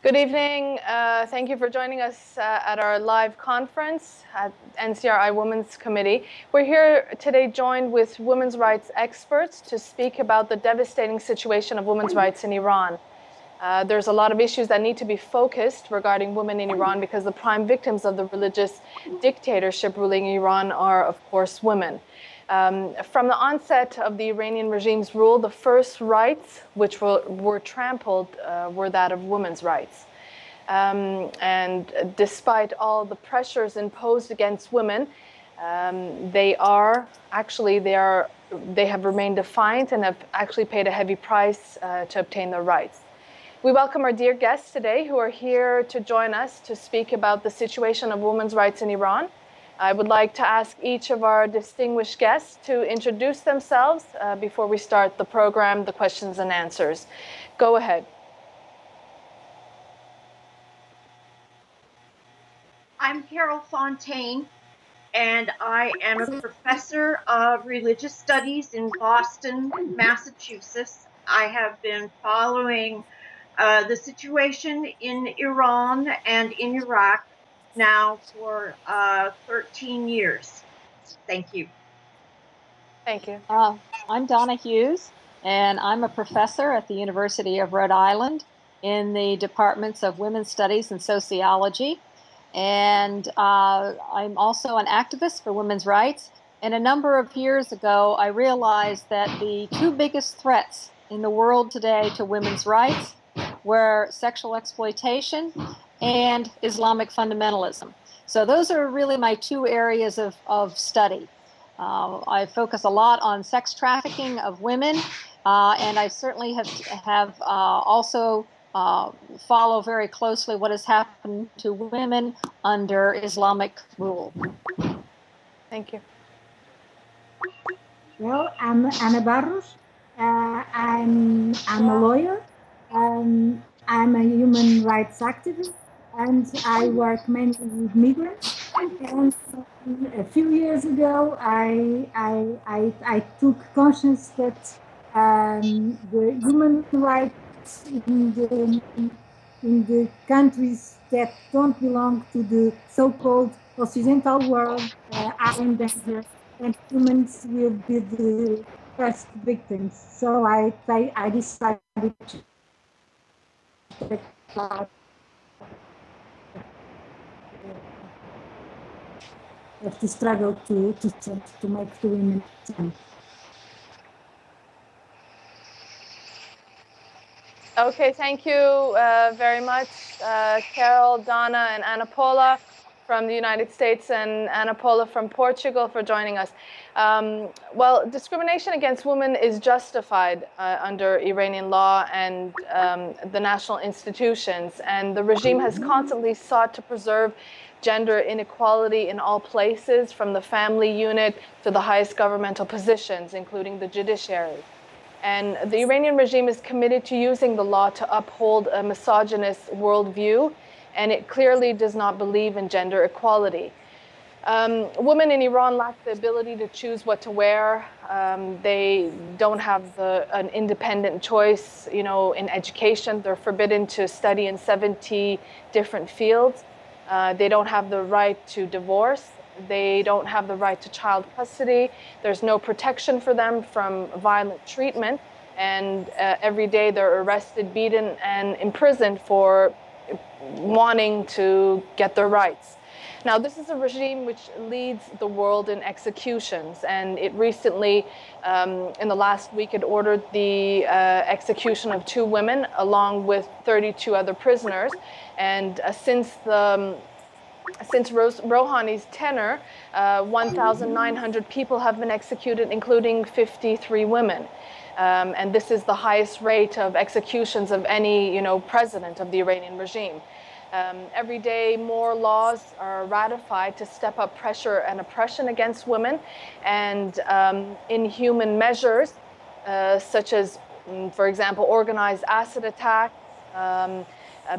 Good evening. Thank you for joining us at our live conference at NCRI Women's Committee. We're here today joined with women's rights experts to speak about the devastating situation of women's rights in Iran. There's a lot of issues that need to be focused regarding women in Iran because the prime victims of the religious dictatorship ruling Iran are, of course, women. From the onset of the Iranian regime's rule, the first rights which were trampled were that of women's rights. And despite all the pressures imposed against women, they have remained defiant and have actually paid a heavy price to obtain their rights. We welcome our dear guests today who are here to join us to speak about the situation of women's rights in Iran. I would like to ask each of our distinguished guests to introduce themselves before we start the program, the questions and answers. Go ahead. I'm Carol Fontaine, and I am a professor of religious studies in Boston, Massachusetts. I have been following the situation in Iran and in Iraq now for 13 years. Thank you. Thank you. I'm Donna Hughes, and I'm a professor at the University of Rhode Island in the departments of Women's Studies and Sociology. And I'm also an activist for women's rights. And a number of years ago, I realized that the two biggest threats in the world today to women's rights were sexual exploitation and Islamic fundamentalism. So those are really my two areas of study. I focus a lot on sex trafficking of women, and I certainly have also follow very closely what has happened to women under Islamic rule. Thank you. Well, I'm Ana Barros. I'm a lawyer. I'm a human rights activist, and I work mainly with migrants. And a few years ago, I took conscience that the human rights in the countries that don't belong to the so-called Occidental world are in danger, and humans will be the first victims. So I decided to take part of the struggle to make the women stand. Okay, thank you very much, Carol, Donna, and Ana Paula from the United States and Ana Paula from Portugal for joining us. Well, discrimination against women is justified under Iranian law and the national institutions, and the regime has constantly sought to preserve gender inequality in all places, from the family unit to the highest governmental positions, including the judiciary. And the Iranian regime is committed to using the law to uphold a misogynist worldview, and it clearly does not believe in gender equality. Women in Iran lack the ability to choose what to wear. They don't have an independent choice, in education. They're forbidden to study in 70 different fields. They don't have the right to divorce. They don't have the right to child custody. There's no protection for them from violent treatment. And every day they're arrested, beaten, and imprisoned for wanting to get their rights. Now, this is a regime which leads the world in executions. And it recently, in the last week, it ordered the execution of 2 women along with 32 other prisoners. And since Rouhani's tenure, 1,900 people have been executed, including 53 women. And this is the highest rate of executions of any, president of the Iranian regime. Every day, more laws are ratified to step up pressure and oppression against women, and inhuman measures, such as, for example, organized acid attacks,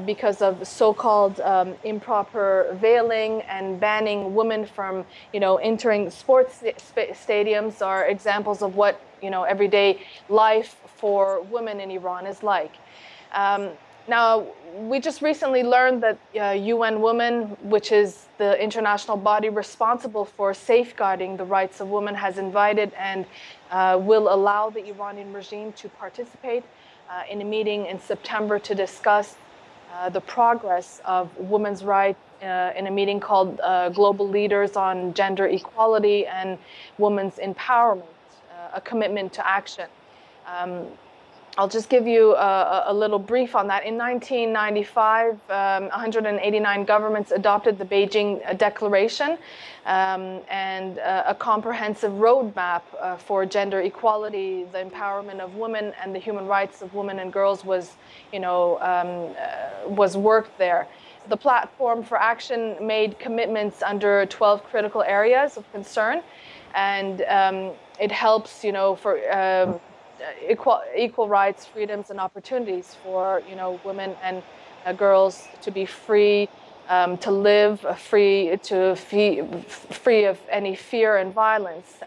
because of so-called improper veiling and banning women from, entering sports stadiums are examples of what, everyday life for women in Iran is like. Now, we just recently learned that UN Women, which is the international body responsible for safeguarding the rights of women, has invited and will allow the Iranian regime to participate in a meeting in September to discuss the progress of women's rights in a meeting called Global Leaders on Gender Equality and Women's Empowerment, a commitment to action. I'll just give you a little brief on that. In 1995, 189 governments adopted the Beijing Declaration and a comprehensive roadmap for gender equality, the empowerment of women, and the human rights of women and girls was, was worked there. The platform for action made commitments under 12 critical areas of concern, and it helps, for equal rights, freedoms, and opportunities for women and girls to be free, to live free of any fear and violence.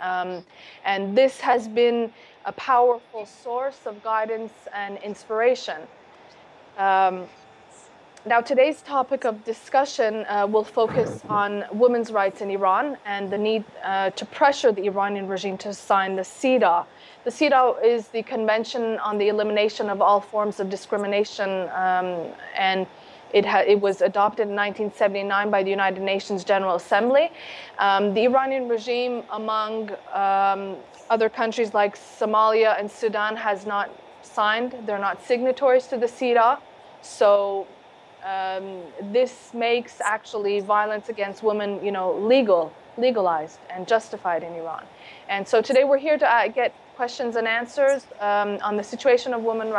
And this has been a powerful source of guidance and inspiration. Now, today's topic of discussion will focus on women's rights in Iran and the need to pressure the Iranian regime to sign the CEDAW. The CEDAW is the Convention on the Elimination of All Forms of Discrimination, and it was adopted in 1979 by the United Nations General Assembly. The Iranian regime, among other countries like Somalia and Sudan, has not signed. They're not signatories to the CEDAW. So this makes actually violence against women, legalized and justified in Iran. And so today we're here to get questions and answers on the situation of women's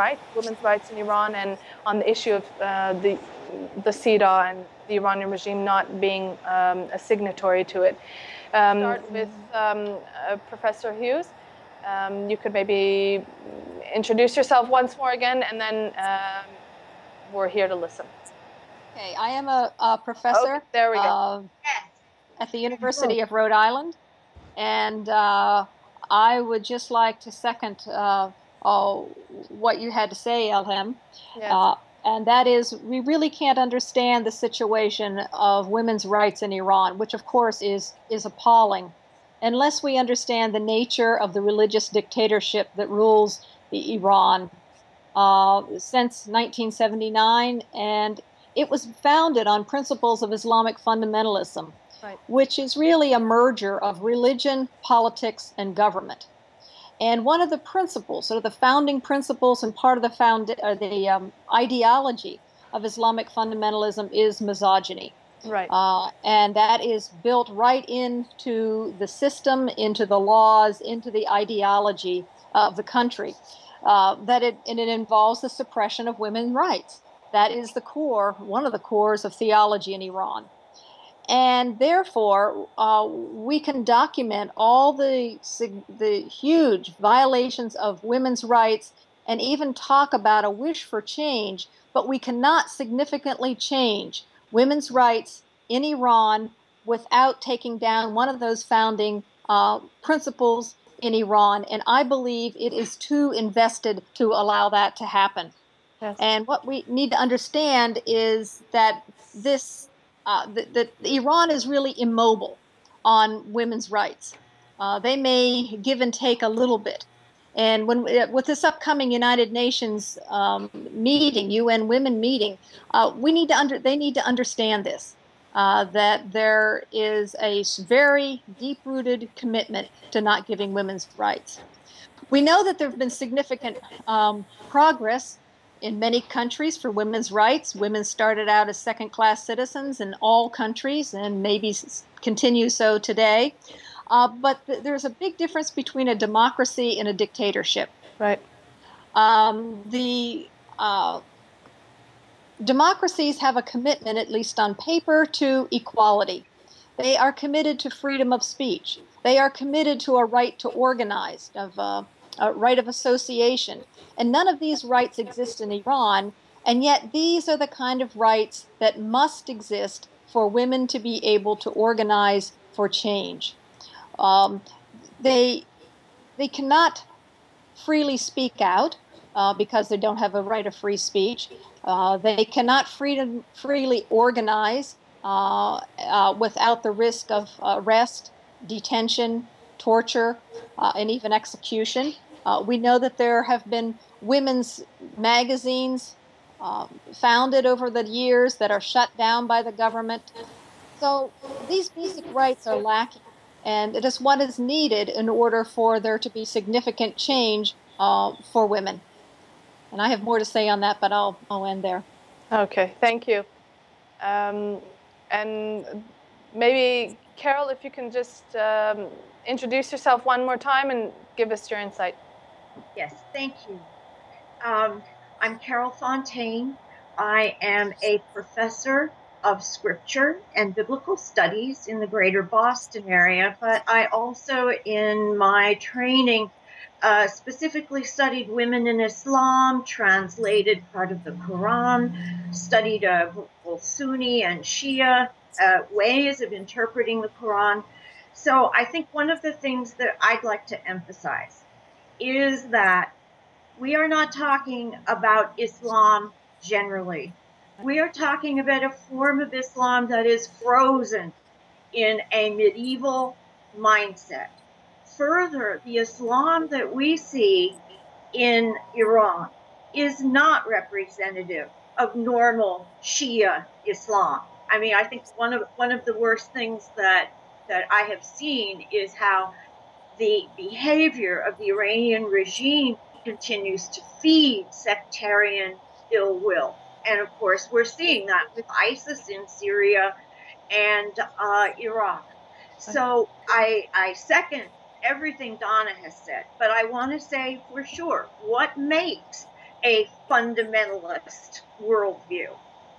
rights in Iran, and on the issue of the CEDAW and the Iranian regime not being a signatory to it. Start with Professor Hughes. You could maybe introduce yourself once more again, and then we're here to listen. Okay, I am a professor. Okay, there we go. At the University of Rhode Island, and I would just like to second what you had to say, Elham. Yes. And that is, we really can't understand the situation of women's rights in Iran, which of course is appalling, unless we understand the nature of the religious dictatorship that rules the Iran since 1979, and it was founded on principles of Islamic fundamentalism, right, which is really a merger of religion, politics, and government. And one of the principles, sort of the founding principles and part of the ideology of Islamic fundamentalism is misogyny. Right. And that is built right into the system, into the laws, into the ideology of the country. It involves the suppression of women's rights. That is the core, one of the cores of theology in Iran. And therefore, we can document all the huge violations of women's rights and even talk about a wish for change, but we cannot significantly change women's rights in Iran without taking down one of those founding principles in Iran. And I believe it is too invested to allow that to happen. Yes. And what we need to understand is that that Iran is really immobile on women's rights. They may give and take a little bit. And with this upcoming United Nations meeting, UN Women meeting, they need to understand this, that there is a very deep-rooted commitment to not giving women's rights. We know that there have been significant progress in many countries for women's rights. Women started out as second-class citizens in all countries and maybe continue so today. But there's a big difference between a democracy and a dictatorship. Right. Democracies have a commitment, at least on paper, to equality. They are committed to freedom of speech. They are committed to a right to organize, a right of association. And none of these rights exist in Iran, and yet these are the kind of rights that must exist for women to be able to organize for change. They cannot freely speak out. because they don't have a right of free speech. They cannot freely organize without the risk of arrest, detention, torture, and even execution. We know that there have been women's magazines founded over the years that are shut down by the government. So these basic rights are lacking, and it is what is needed in order for there to be significant change for women. And I have more to say on that, but I'll end there. Okay, thank you. And maybe, Carol, if you can just introduce yourself one more time and give us your insight. Yes, thank you. I'm Carol Fontaine. I am a professor of scripture and biblical studies in the greater Boston area, but I also, in my training, specifically studied women in Islam, translated part of the Quran, studied both Sunni and Shia ways of interpreting the Quran. So I think one of the things that I'd like to emphasize is that we are not talking about Islam generally. We are talking about a form of Islam that is frozen in a medieval mindset. Further, the Islam that we see in Iran is not representative of normal Shia Islam. I mean, I think one of the worst things that I have seen is how the behavior of the Iranian regime continues to feed sectarian ill will. And of course, we're seeing that with ISIS in Syria and Iraq. So I second everything Donna has said, but I want to say for sure, what makes a fundamentalist worldview?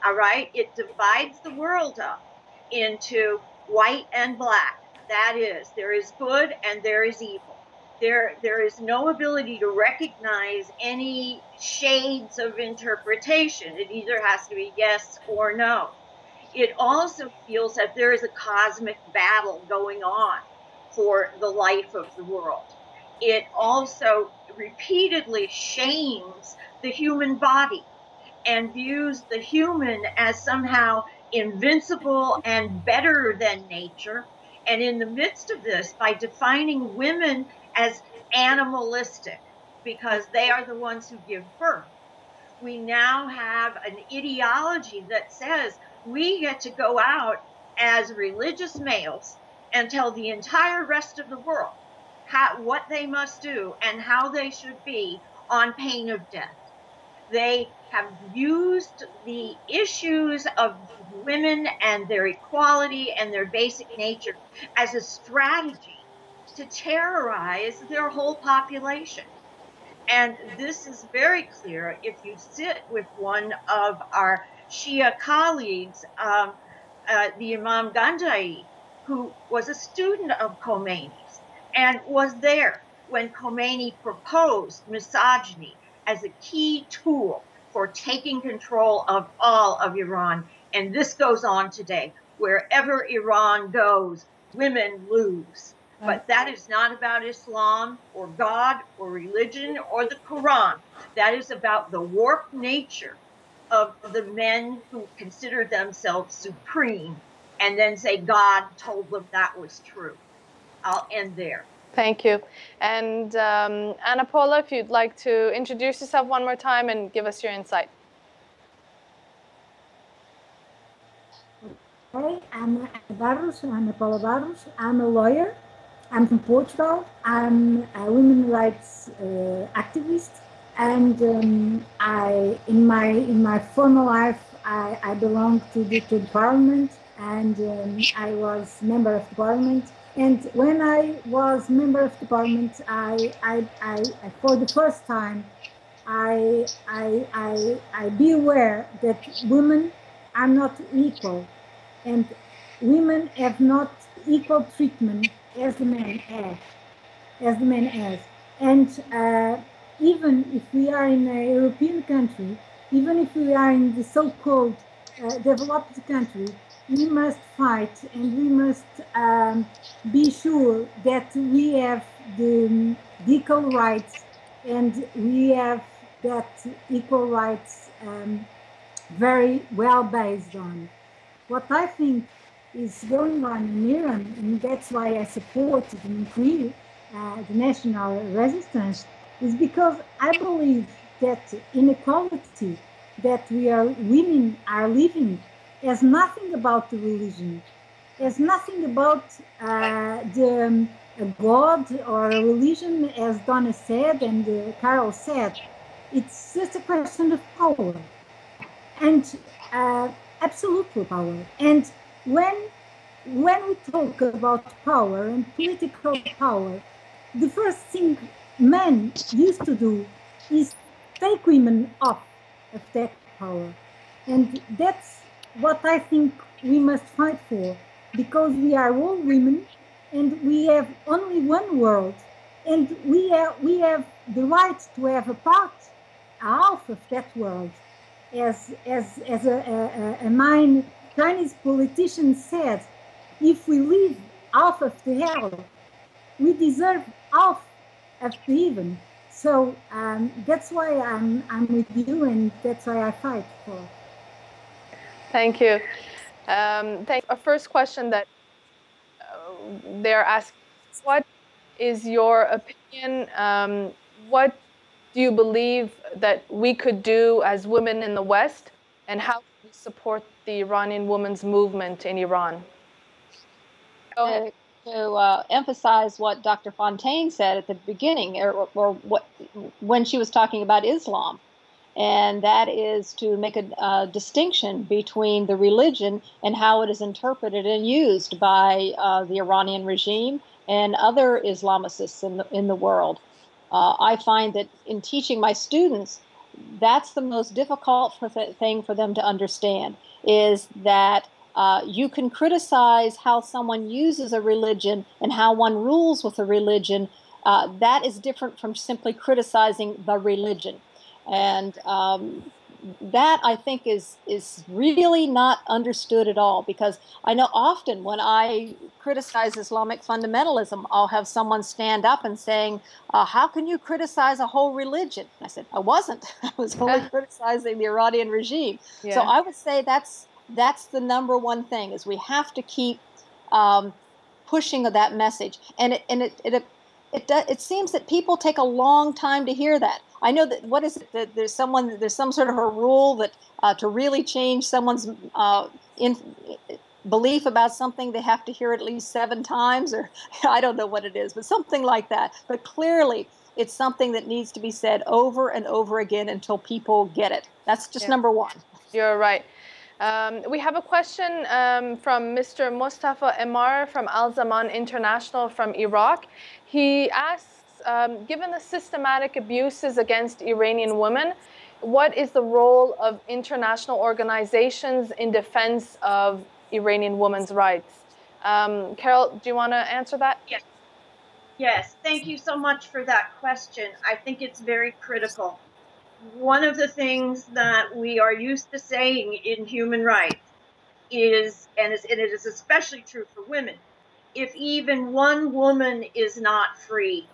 All right, it divides the world up into white and black. That is, there is good and there is evil. There is no ability to recognize any shades of interpretation. It either has to be yes or no. It also feels that there is a cosmic battle going on for the life of the world. It also repeatedly shames the human body and views the human as somehow invincible and better than nature. And in the midst of this, by defining women as animalistic, because they are the ones who give birth, we now have an ideology that says we get to go out as religious males and tell the entire rest of the world what they must do and how they should be on pain of death. They have used the issues of women and their equality and their basic nature as a strategy to terrorize their whole population. And this is very clear if you sit with one of our Shia colleagues, the Imam Ganjai, who was a student of Khomeini's and was there when Khomeini proposed misogyny as a key tool for taking control of all of Iran. And this goes on today. Wherever Iran goes, women lose. But that is not about Islam or God or religion or the Quran. That is about the warped nature of the men who consider themselves supreme and then say God told them that was true. I'll end there. Thank you. And Anna Paula, if you'd like to introduce yourself one more time and give us your insight. Hey, I'm Ana Paula Barros. I'm a lawyer. I'm from Portugal. I'm a women's rights activist, and in my former life I belonged to the parliament, and I was member of the parliament. And when I was member of the parliament, I for the first time I be aware that women are not equal, and women have not equal treatment as the men has. And even if we are in a European country, even if we are in the so-called developed country, we must fight and we must be sure that we have the equal rights and we have that equal rights very well based on. What I think is going on in Iran, and that's why I supported and created the national resistance, is because I believe that inequality that women are living has nothing about the religion, has nothing about the God or a religion, as Donna said and Carol said. It's just a question of power and absolute power. And when we talk about power and political power, the first thing men used to do is take women off of that power. And that's what I think we must fight for, because we are all women and we have only one world, and we have the right to have a part, half of that world. As a mine Chinese politician said, if we live half of the hell, we deserve half of the heaven. So that's why I'm with you, and that's why I fight for. Thank you. A first question that they're asking: what is your opinion? What do you believe that we could do as women in the West, and how can we support the Iranian women's movement in Iran? To emphasize what Dr. Fontaine said at the beginning, or what, when she was talking about Islam, and that is to make a distinction between the religion and how it is interpreted and used by the Iranian regime and other Islamicists in the world. I find that in teaching my students, that's the most difficult thing for them to understand, is that you can criticize how someone uses a religion and how one rules with a religion. That is different from simply criticizing the religion. And that, I think, is really not understood at all, because I know often when I criticize Islamic fundamentalism, I'll have someone stand up and saying, how can you criticize a whole religion? And I said, I wasn't. I was only criticizing the Iranian regime. Yeah. So I would say that's the number one thing, is we have to keep pushing that message. And it seems that people take a long time to hear that. I know that, what is it, that there's some sort of a rule that to really change someone's belief about something, they have to hear it at least 7 times, or I don't know what it is, but something like that. But clearly, it's something that needs to be said over and over again until people get it. That's just number one. You're right. We have a question from Mr. Mustafa Emar from Al Zaman International from Iraq. He asks, given the systematic abuses against Iranian women, what is the role of international organizations in defense of Iranian women's rights? Carol, do you want to answer that? Yes. Yes, thank you so much for that question. I think it's very critical. One of the things that we are used to saying in human rights is, and it is especially true for women, if even one woman is not free,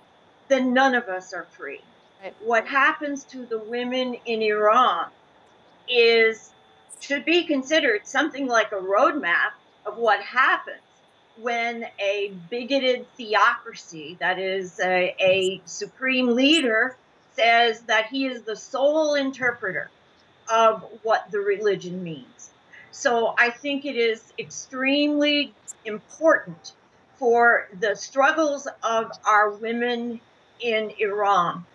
then none of us are free. Right. What happens to the women in Iran should be considered something like a roadmap of what happens when a bigoted theocracy, that is a supreme leader, says that he is the sole interpreter of what the religion means. So I think it is extremely important for the struggles of our women in Iran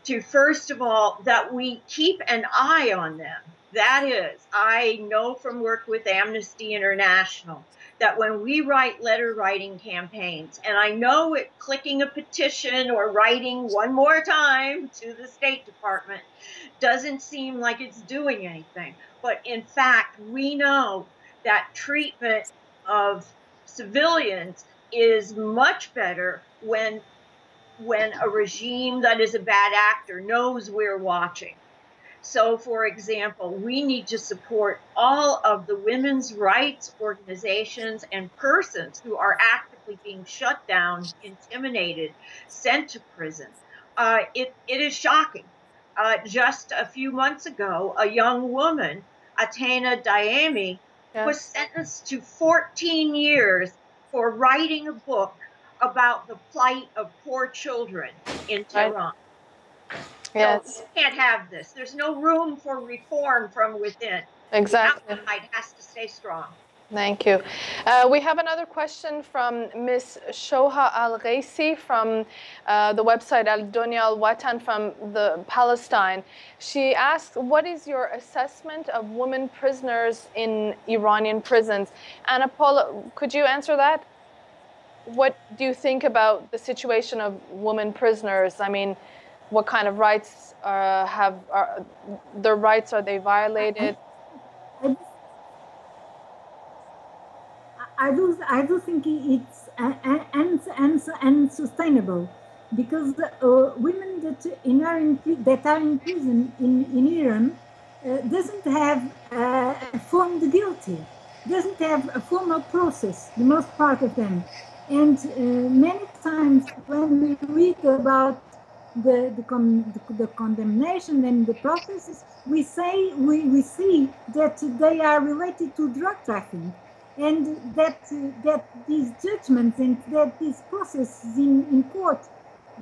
to, first of all, that we keep an eye on them. That is, I know from work with Amnesty International that when we write letter writing campaigns, and I know it, clicking a petition or writing one more time to the State Department doesn't seem like it's doing anything. But in fact, we know that treatment of civilians is much better when a regime that is a bad actor knows we're watching. So, for example, we need to support all of the women's rights organizations and persons who are actively being shut down, intimidated, sent to prison. It is shocking just a few months ago, a young woman, Atena Daemi, was sentenced to 14 years for writing a book about the plight of poor children in Tehran. Yes. So we can't have this. There's no room for reform from within. Exactly. The outside has to stay strong. Thank you. We have another question from Ms. Shoha Al-Ghaisi from the website Al-Dunya Al-Watan from Palestine. She asks, what is your assessment of women prisoners in Iranian prisons? Anna Paula, could you answer that? What do you think about the situation of women prisoners? I mean, what kind of rights their rights, are they violated? I do think it's unsustainable, because women that are in prison in Iran doesn't have formed guilty, doesn't have a formal process, the most part of them, and many times when we read about the condemnation and the processes, we see that they are related to drug trafficking, and that these judgments and that this process in court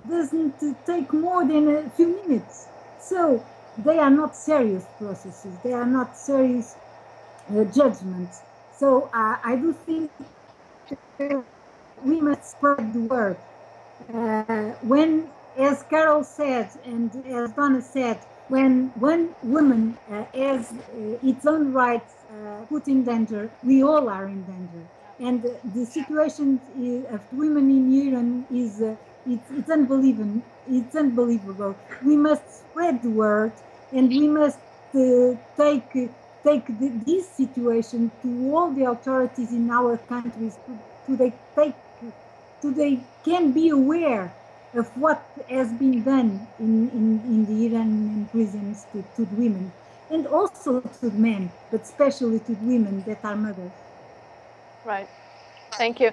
doesn't take more than a few minutes. So they are not serious processes. They are not serious judgments. So I do think we must spread the word. When, as Carol said and as Donna said, when one woman has its own rights put in danger, we all are in danger. And the situation of women in Iran is it's unbelievable. It's unbelievable. We must spread the word, and we must take this situation to all the authorities in our countries so they can be aware of what has been done in the Iranian prisons to the women, and also to the men, but especially to the women that are mothers. Right. Thank you.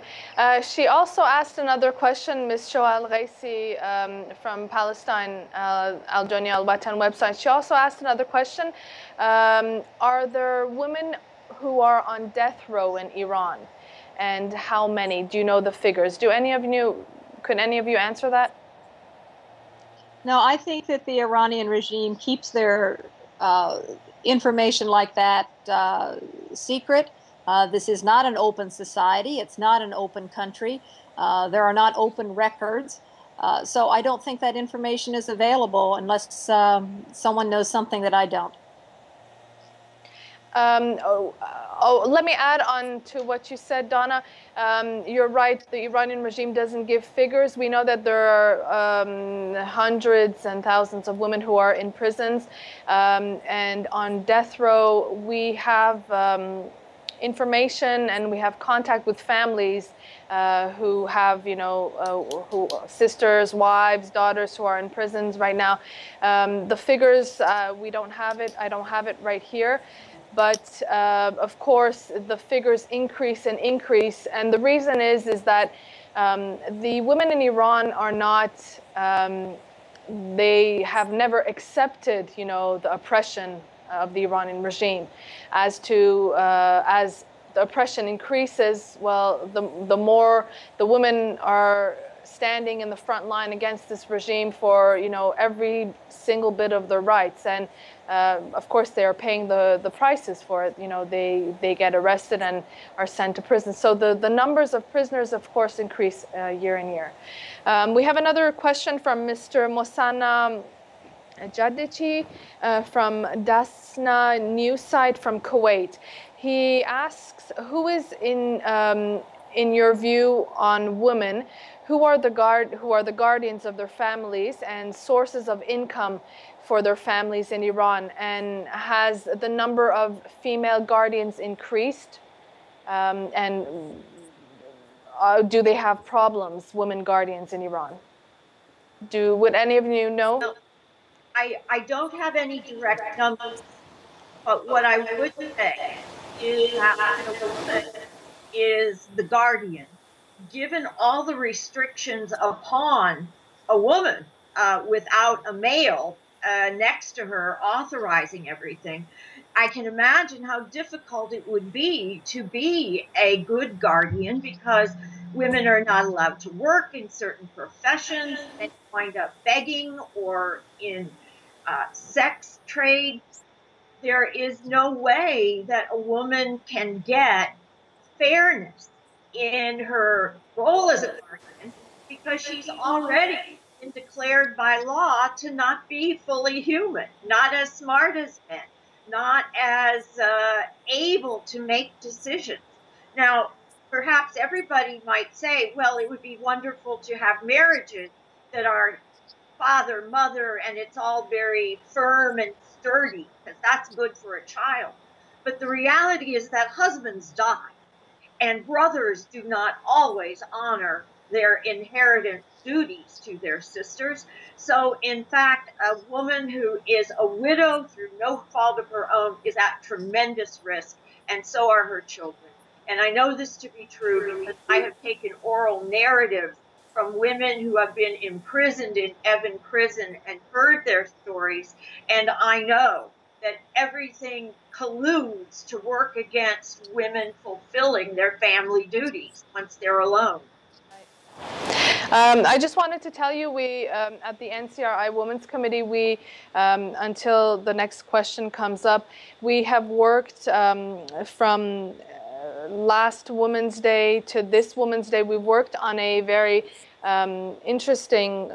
She also asked another question, Ms. Shoa Al-Ghaisi from Palestine, Al-Dunya Al-Watan website. She also asked another question. Are there women who are on death row in Iran? And how many? Do you know the figures? Could any of you answer that? No, I think that the Iranian regime keeps their information like that secret. This is not an open society. It's not an open country. There are not open records. So I don't think that information is available unless someone knows something that I don't. Let me add on to what you said, Donna. You're right, the Iranian regime doesn't give figures. We know that there are hundreds and thousands of women who are in prisons, and on death row. We have information and we have contact with families who have, sisters, wives, daughters who are in prisons right now. The figures, we don't have it. I don't have it right here. But of course, the figures increase and increase. And the reason is that the women in Iran are not, they have never accepted, the oppression of the Iranian regime. As the oppression increases, well, the more the women are standing in the front line against this regime for, every single bit of their rights. And of course, they are paying the prices for it. They get arrested and are sent to prison. So the numbers of prisoners, of course, increase year in year. We have another question from Mr. Mosanna Jadici from Dasna News site from Kuwait. He asks, who is in your view on women, who are the guardians of their families and sources of income for their families in Iran, and has the number of female guardians increased, and do they have problems, women guardians in Iran? Would any of you know? I don't have any direct numbers, but what I would say is that a woman is the guardian. Given all the restrictions upon a woman without a male next to her authorizing everything, I can imagine how difficult it would be to be a good guardian, because women are not allowed to work in certain professions and wind up begging or in sex trade. There is no way that a woman can get fairness in her role as a guardian, because she's already been declared by law to not be fully human, not as smart as men, not as able to make decisions. Now, perhaps everybody might say, well, it would be wonderful to have marriages that are father, mother, and it's all very firm and sturdy, because that's good for a child. But the reality is that husbands die, and brothers do not always honor their inheritance duties to their sisters. So, in fact, a woman who is a widow through no fault of her own is at tremendous risk, and so are her children. And I know this to be true because I have taken oral narratives from women who have been imprisoned in Evin prison and heard their stories, and I know that everything colludes to work against women fulfilling their family duties once they're alone. I just wanted to tell you, we at the NCRI Women's Committee, we until the next question comes up, we have worked from last Women's Day to this Women's Day. We've worked on a very interesting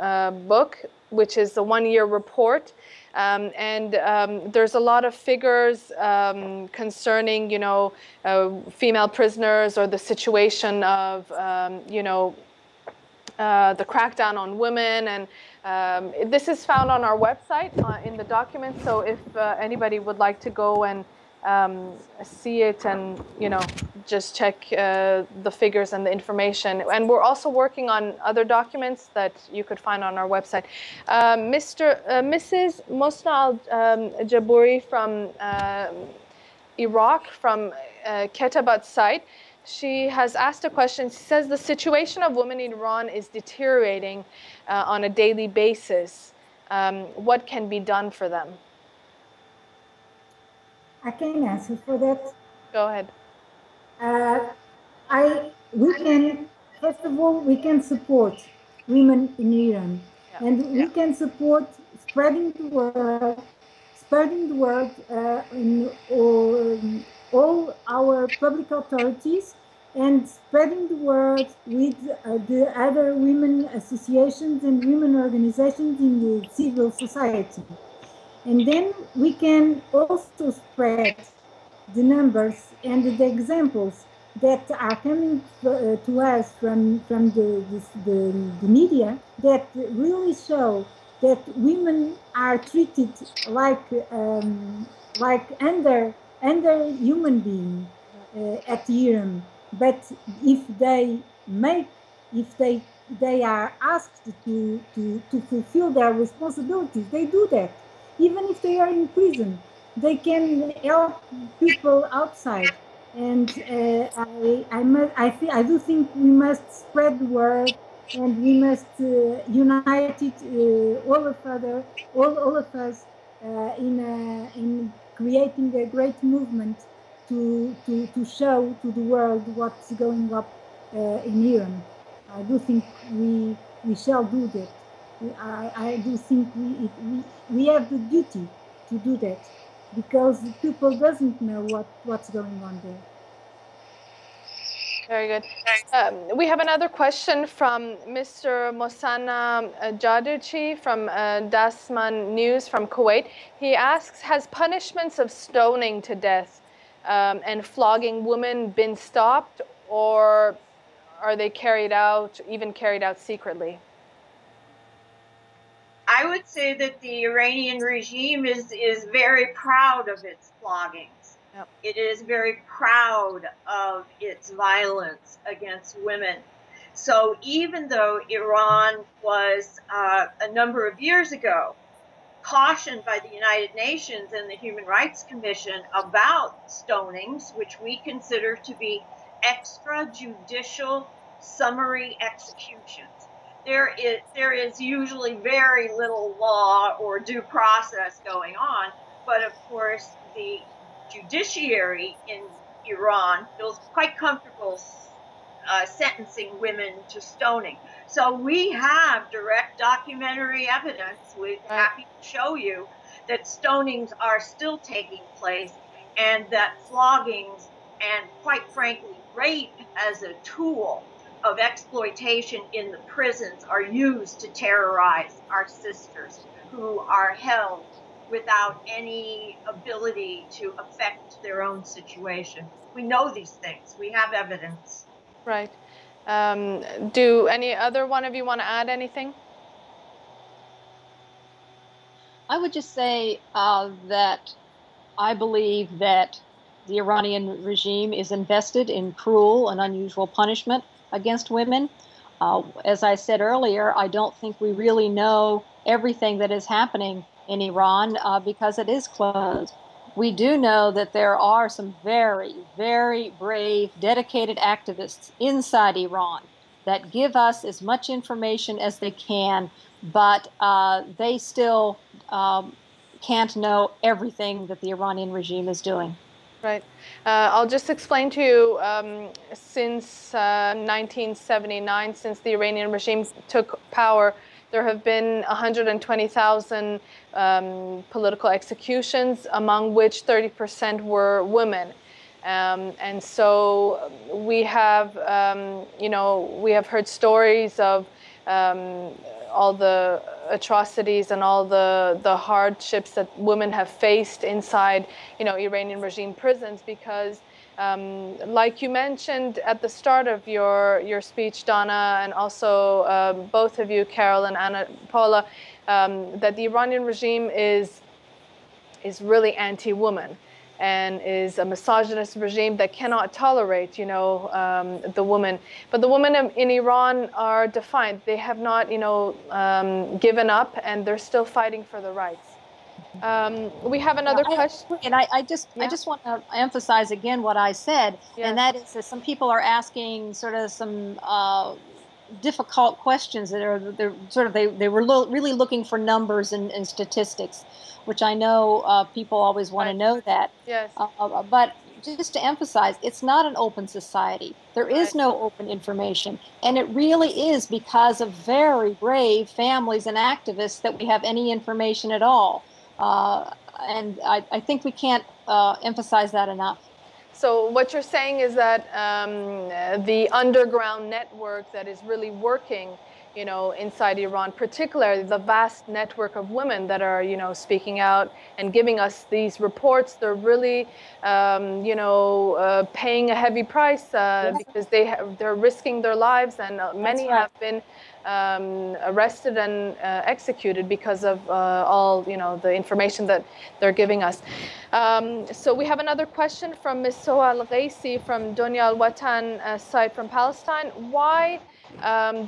book, which is the one-year report. There's a lot of figures concerning, you know, female prisoners, or the situation of, you know, the crackdown on women. And this is found on our website in the document. So if anybody would like to go and see it and, you know, just check the figures and the information. And we're also working on other documents that you could find on our website. Mrs. Mosna Al-Jabouri from Iraq, from Ketabat site, she has asked a question. She says the situation of women in Iran is deteriorating on a daily basis. What can be done for them? I can answer for that. Go ahead. We can, first of all, we can support women in Iran, and we can support spreading the word in all our public authorities, and spreading the word with the other women associations and women organizations in the civil society. And then we can also spread the numbers and the examples that are coming to us from the media, that really show that women are treated like under human being at Iran. But if they are asked to fulfill their responsibilities, they do that. Even if they are in prison, they can help people outside. And I do think we must spread the word, and we must unite it, all of us, in creating a great movement to show to the world what's going up in Iran. I do think we shall do that. I do think we have the duty to do that, because people doesn't know what's going on there. Very good. We have another question from Mr. Mosana Jaduchi from Dasman News from Kuwait. He asks, has punishments of stoning to death and flogging women been stopped, or are they carried out secretly? I would say that the Iranian regime is very proud of its floggings. Yep. It is very proud of its violence against women. So even though Iran was a number of years ago cautioned by the United Nations and the Human Rights Commission about stonings, which we consider to be extrajudicial summary executions, there is usually very little law or due process going on, but of course the judiciary in Iran feels quite comfortable sentencing women to stoning. So we have direct documentary evidence. We're happy to show you that stonings are still taking place, and that floggings and, quite frankly, rape as a tool of exploitation in the prisons are used to terrorize our sisters who are held without any ability to affect their own situation. We know these things. We have evidence. Right. Do any other one of you want to add anything? I would just say that I believe that the Iranian regime is invested in cruel and unusual punishment against women. As I said earlier, I don't think we really know everything that is happening in Iran because it is closed. We do know that there are some very, very brave, dedicated activists inside Iran that give us as much information as they can, but they still can't know everything that the Iranian regime is doing. Right. I'll just explain to you, since 1979, since the Iranian regime took power, there have been 120,000 political executions, among which 30% were women. And so we have, we have heard stories of all the atrocities and all the hardships that women have faced inside, Iranian regime prisons, because like you mentioned at the start of your speech, Donna, and also both of you, Carol and Anna Paula, that the Iranian regime is really anti-woman and is a misogynist regime that cannot tolerate, the woman. But the women in Iran are defiant. They have not, given up, and they're still fighting for the rights. We have another question. And I just want to emphasize again what I said, and that is that some people are asking sort of some difficult questions that are they were really looking for numbers and statistics, which I know people always want to know that. Yes. But just to emphasize, it's not an open society. There is no open information, and it really is because of very brave families and activists that we have any information at all. And I think we can't emphasize that enough. So what you're saying is that the underground network that is really working, inside Iran, particularly the vast network of women that are, speaking out and giving us these reports, they're really, paying a heavy price because they're risking their lives, and many have been arrested and executed because of all, the information that they're giving us. So we have another question from Ms. Soha Al-Ghaisi from Dunya Al-Watan site from Palestine. Why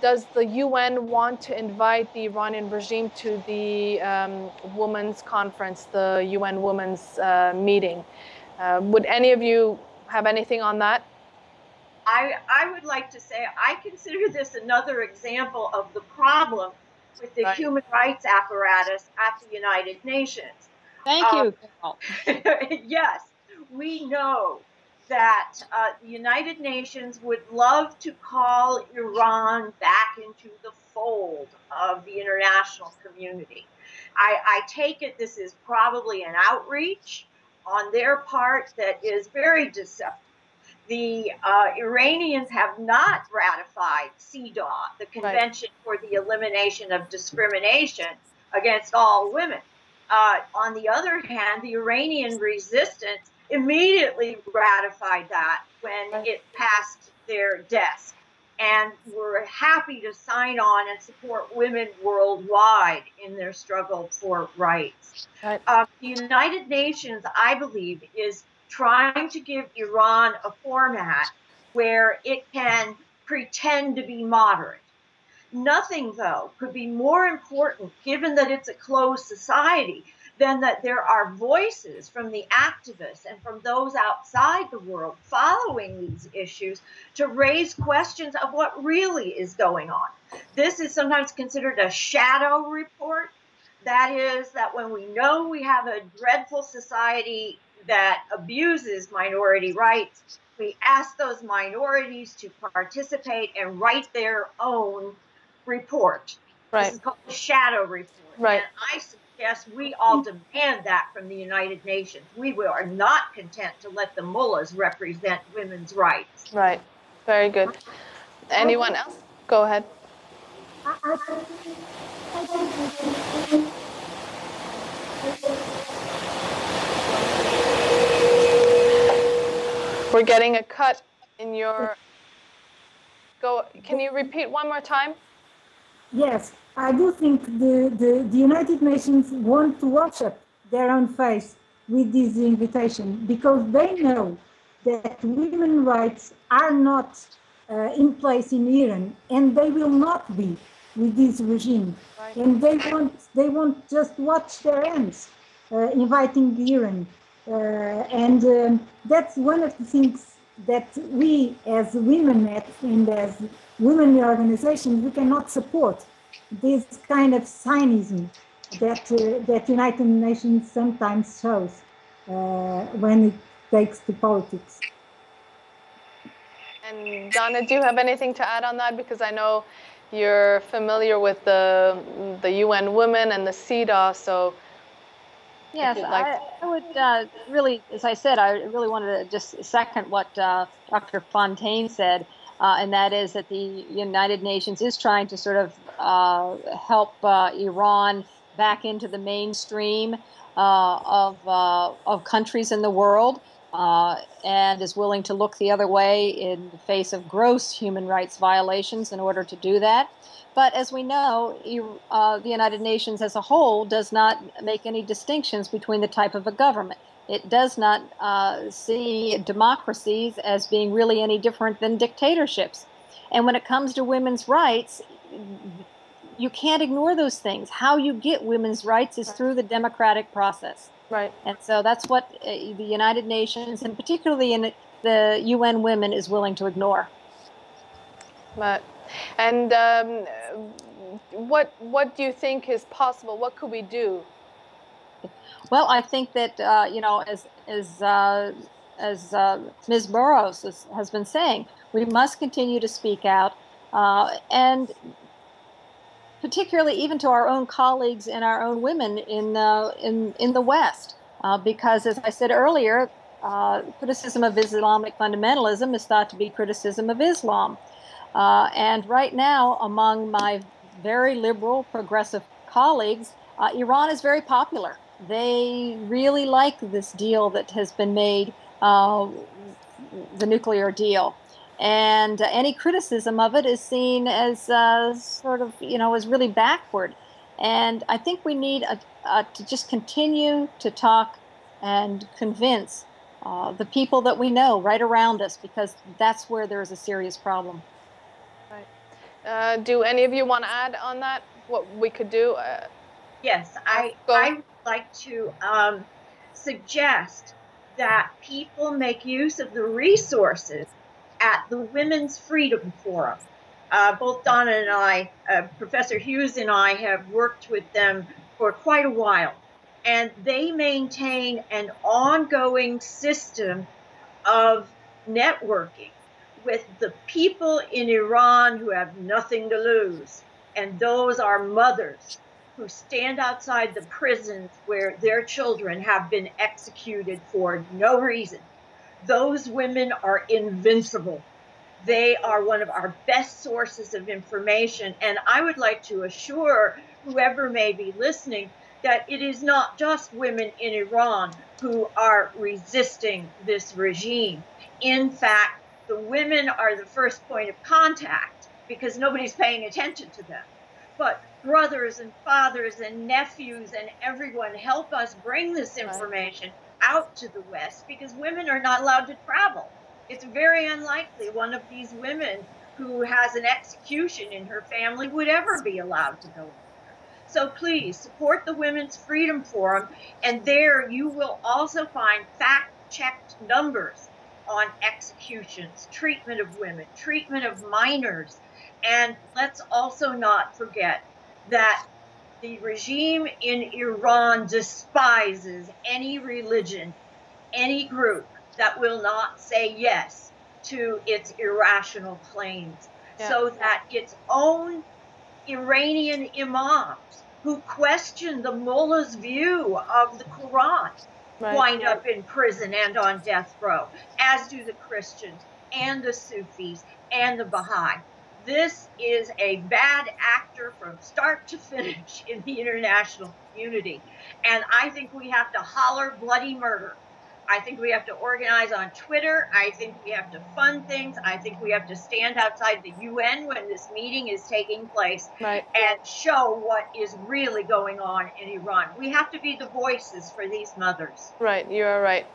does the UN want to invite the Iranian regime to the Women's Conference, the UN Women's meeting? Would any of you have anything on that? I would like to say I consider this another example of the problem with the human rights apparatus at the United Nations. Thank you. Yes, we know that the United Nations would love to call Iran back into the fold of the international community. I take it this is probably an outreach on their part that is very deceptive. The Iranians have not ratified CEDAW, the Convention for the Elimination of Discrimination Against All Women. On the other hand, the Iranian resistance immediately ratified that when it passed their desk, and were happy to sign on and support women worldwide in their struggle for rights. The United Nations, I believe, is trying to give Iran a format where it can pretend to be moderate. Nothing, though, could be more important, given that it's a closed society, then that there are voices from the activists and from those outside the world following these issues to raise questions of what really is going on. This is sometimes considered a shadow report. That is, that when we know we have a dreadful society that abuses minority rights, we ask those minorities to participate and write their own report. Right. This is called the shadow report. Right. And I suggest we all demand that from the United Nations. We are not content to let the mullahs represent women's rights. Right. Very good. Anyone else? Go ahead. We're getting a cut in your... Can you repeat one more time? Yes, I do think the United Nations want to wash up their own face with this invitation, because they know that women's rights are not in place in Iran, and they will not be with this regime. Right. And they won't just watch their hands inviting Iran. That's one of the things that we as women and as women organizations, we cannot support this kind of cynism that United Nations sometimes shows when it takes to politics. And Donna, do you have anything to add on that? Because I know you're familiar with the UN Women and the CEDAW, so... Yes, I would really, as I said, I really wanted to just second what Dr. Fontaine said, and that is that the United Nations is trying to sort of help Iran back into the mainstream of countries in the world, and is willing to look the other way in the face of gross human rights violations in order to do that. But as we know, the United Nations as a whole does not make any distinctions between the type of a government. It does not see democracies as being really any different than dictatorships. And when it comes to women's rights, you can't ignore those things. How you get women's rights is through the democratic process. Right. And so that's what the United Nations, and particularly in the UN Women, is willing to ignore. But, and what do you think is possible? What could we do? Well, I think that as Ms. Burroughs has been saying, we must continue to speak out, and particularly even to our own colleagues and our own women in the West, because as I said earlier, criticism of Islamic fundamentalism is thought to be criticism of Islam. And right now, among my very liberal, progressive colleagues, Iran is very popular. They really like this deal that has been made, the nuclear deal. And any criticism of it is seen as sort of, as really backward. And I think we need to just continue to talk and convince the people that we know right around us, because that's where there is a serious problem. Right. Do any of you want to add on that, what we could do? Yes, I would like to suggest that people make use of the resources at the Women's Freedom Forum. Both Donna and I, Professor Hughes and I, have worked with them for quite a while, and they maintain an ongoing system of networking with the people in Iran who have nothing to lose, and those are mothers who stand outside the prisons where their children have been executed for no reason. Those women are invincible. They are one of our best sources of information, and I would like to assure whoever may be listening that it is not just women in Iran who are resisting this regime. In fact, the women are the first point of contact because nobody's paying attention to them. But brothers and fathers and nephews and everyone help us bring this information out to the West, because women are not allowed to travel. It's very unlikely one of these women who has an execution in her family would ever be allowed to go. So please support the Women's Freedom Forum, and there you will also find fact-checked numbers on executions, treatment of women, treatment of minors. And let's also not forget that the regime in Iran despises any religion, any group that will not say yes to its irrational claims, so that its own Iranian imams who question the mullah's view of the Quran wind up in prison and on death row, as do the Christians and the Sufis and the Baha'i. This is a bad actor from start to finish in the international community. And I think we have to holler bloody murder. I think we have to organize on Twitter. I think we have to fund things. I think we have to stand outside the UN when this meeting is taking place and show what is really going on in Iran. We have to be the voices for these mothers. Right, you are right.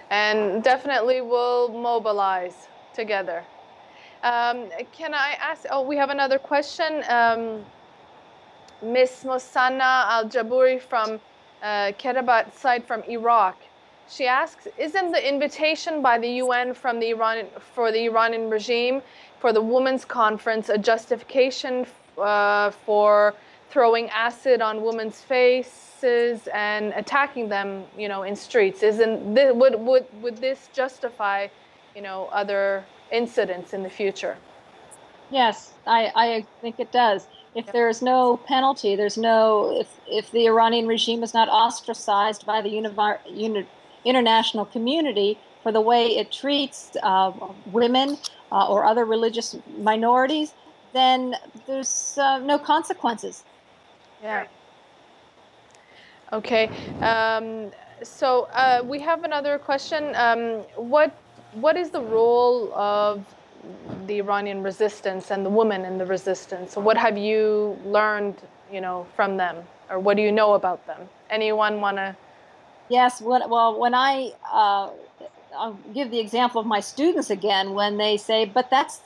And definitely we'll mobilize together. Can I ask, we have another question. Miss Mosanna Al-Jabouri from Kerabat site from Iraq. She asks, isn't the invitation by the UN from the Iranian regime for the Women's Conference a justification for throwing acid on women's faces and attacking them, in streets? Would this justify, other incidents in the future? Yes, I think it does. If there's no penalty, if the Iranian regime is not ostracized by the international community for the way it treats women or other religious minorities, then there's no consequences. Yeah. Okay. So we have another question. What is the role of the Iranian resistance and the women in the resistance? What have you learned, from them, or what do you know about them? Anyone want to? Yes. Well, when I'll give the example of my students again, when they say, but that's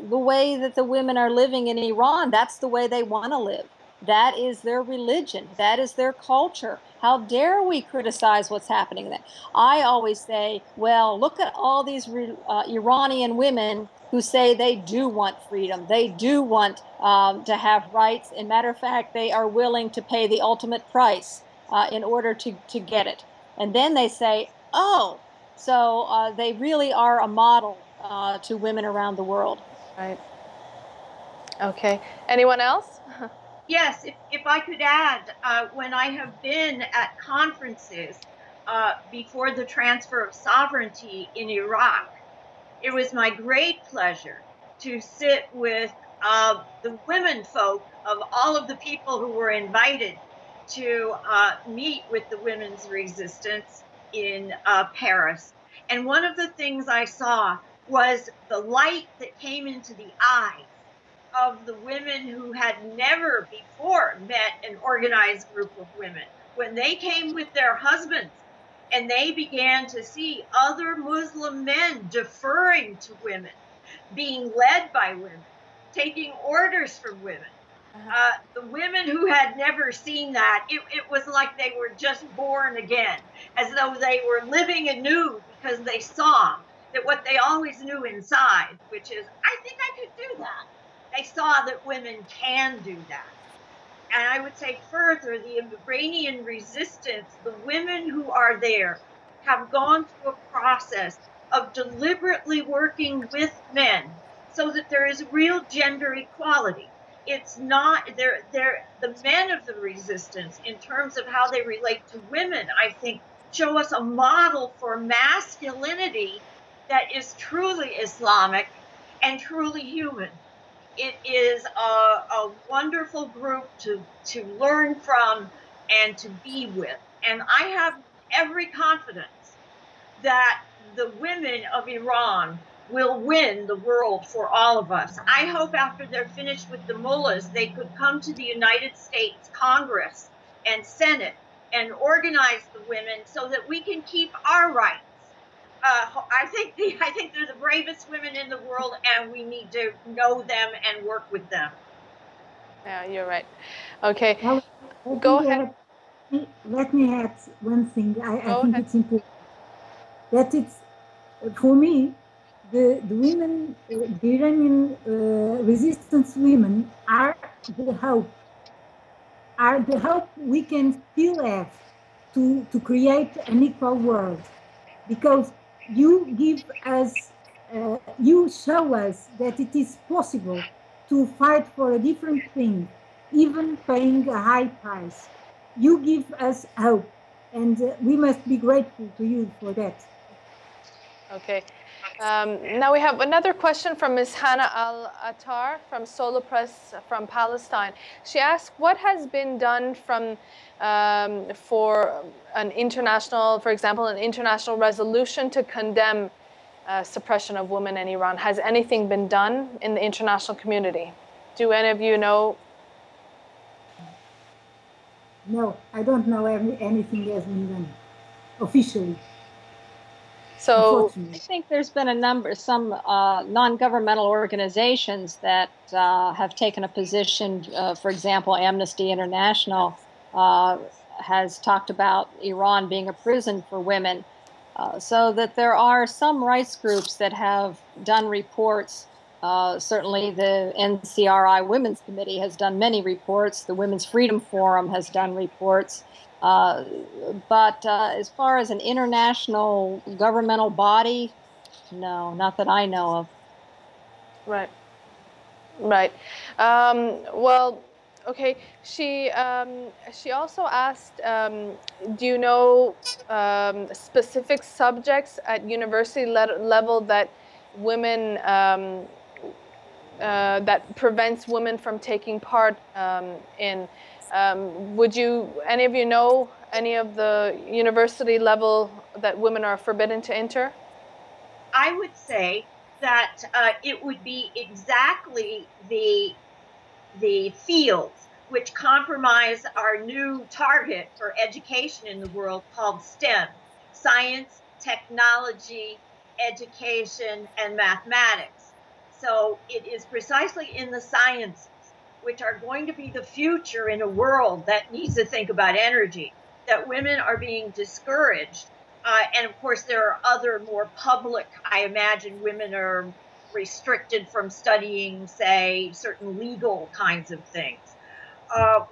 the way that the women are living in Iran. That's the way they want to live. That is their religion. That is their culture. How dare we criticize what's happening there? I always say, well, look at all these Iranian women who say they do want freedom. They do want to have rights. And matter of fact, they are willing to pay the ultimate price in order to get it. And then they say, oh, so they really are a model to women around the world. Right. Okay. Anyone else? Yes, if I could add, when I have been at conferences before the transfer of sovereignty in Iraq, it was my great pleasure to sit with the women folk of all of the people who were invited to meet with the women's resistance in Paris. And one of the things I saw was the light that came into the eyes of the women who had never before met an organized group of women. When they came with their husbands and they began to see other Muslim men deferring to women, being led by women, taking orders from women. The women who had never seen that, it was like they were just born again, as though they were living anew because they saw that what they always knew inside, which is, I think I could do that. They saw that women can do that. And I would say further, the Iranian resistance, the women who are there have gone through a process of deliberately working with men so that there is real gender equality. It's not, the men of the resistance, in terms of how they relate to women, I think, show us a model for masculinity that is truly Islamic and truly human. It is a wonderful group to learn from and to be with. And I have every confidence that the women of Iran will win the world for all of us. I hope after they're finished with the mullahs, they could come to the United States Congress and Senate and organize the women so that we can keep our rights. I think they're the bravest women in the world, and we need to know them and work with them. Yeah, you're right. Okay, Well, go ahead. let me add one thing. I Go think ahead. it's important that it's, for me, the women, the Iranian resistance women are the hope we can still have to create an equal world, because you give us, you show us that it is possible to fight for a different thing, even paying a high price. You give us hope, and we must be grateful to you for that. Okay. Now we have another question from Ms. Hannah Al-Attar from Solo Press from Palestine. She asked, what has been done for an international, for example, an international resolution to condemn suppression of women in Iran? Has anything been done in the international community? Do any of you know? No, I don't know anything has been done officially, So I unfortunately. think there's been some non-governmental organizations that have taken a position. For example, Amnesty International has talked about Iran being a prison for women. So that there are some rights groups that have done reports. Certainly, the NCRI Women's Committee has done many reports. The Women's Freedom Forum has done reports. But as far as an international governmental body, no, not that I know of. right. Right. Well, okay. She also asked, do you know specific subjects at university level that women that prevents women from taking part in? Would any of you know any of the university level that women are forbidden to enter? I would say that it would be exactly the fields which compromise our new target for education in the world called STEM: science, technology, education, and mathematics. So it is precisely in the sciences, which are going to be the future in a world that needs to think about energy, that women are being discouraged. And of course, there are other more public, I imagine women are restricted from studying, say, certain legal kinds of things.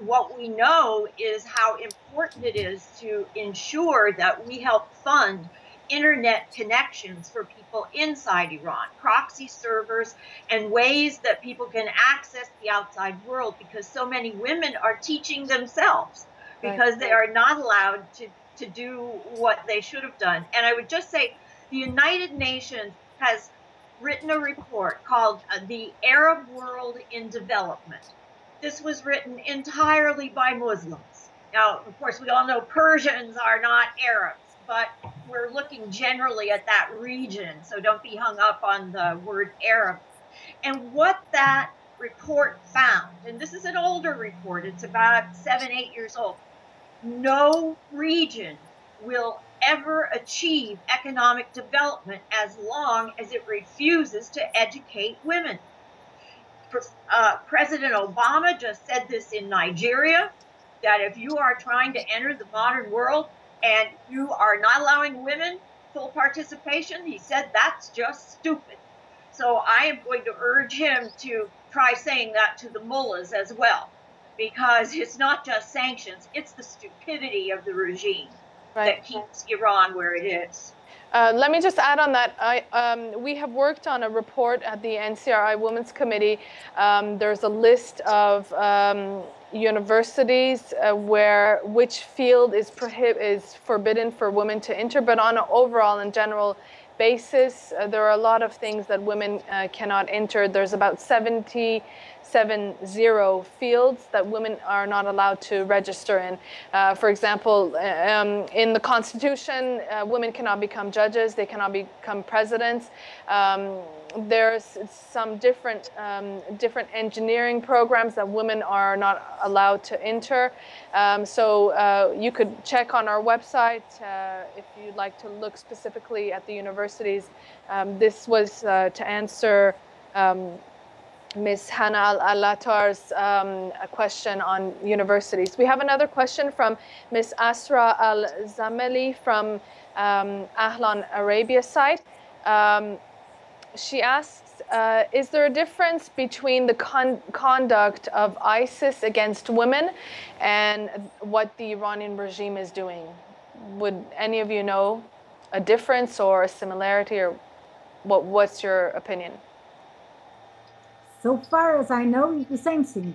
What we know is how important it is to ensure that we help fund internet connections for people inside Iran, proxy servers, and ways that people can access the outside world, because so many women are teaching themselves because they are not allowed to do what they should have done. And I would just say the United Nations has written a report called The Arab World in Development. This was written entirely by Muslims. Now, of course, we all know Persians are not Arabs, but we're looking generally at that region, so don't be hung up on the word Arab. And what that report found, and this is an older report, it's about 7, 8 years old, no region will ever achieve economic development as long as it refuses to educate women. President Obama just said this in Nigeria, that if you are trying to enter the modern world and you are not allowing women full participation, he said that's just stupid. So I am going to urge him to try saying that to the mullahs as well, because it's not just sanctions, it's the stupidity of the regime that keeps Iran where it is. Let me just add on that. We have worked on a report at the NCRI Women's Committee. There's a list of universities which field is forbidden for women to enter, but on an overall and general basis, there are a lot of things that women cannot enter. There's about 70 fields that women are not allowed to register in. For example, in the Constitution, women cannot become judges, they cannot become presidents. There's some different engineering programs that women are not allowed to enter. So you could check on our website if you'd like to look specifically at the universities. This was to answer Ms. Hannah Al-Attar's question on universities. We have another question from Ms. Asra Al-Zameli from Ahlan Arabia side. She asks, is there a difference between the conduct of ISIS against women and what the Iranian regime is doing? Would any of you know a difference or a similarity, or what's your opinion? So far as I know, it's the same thing.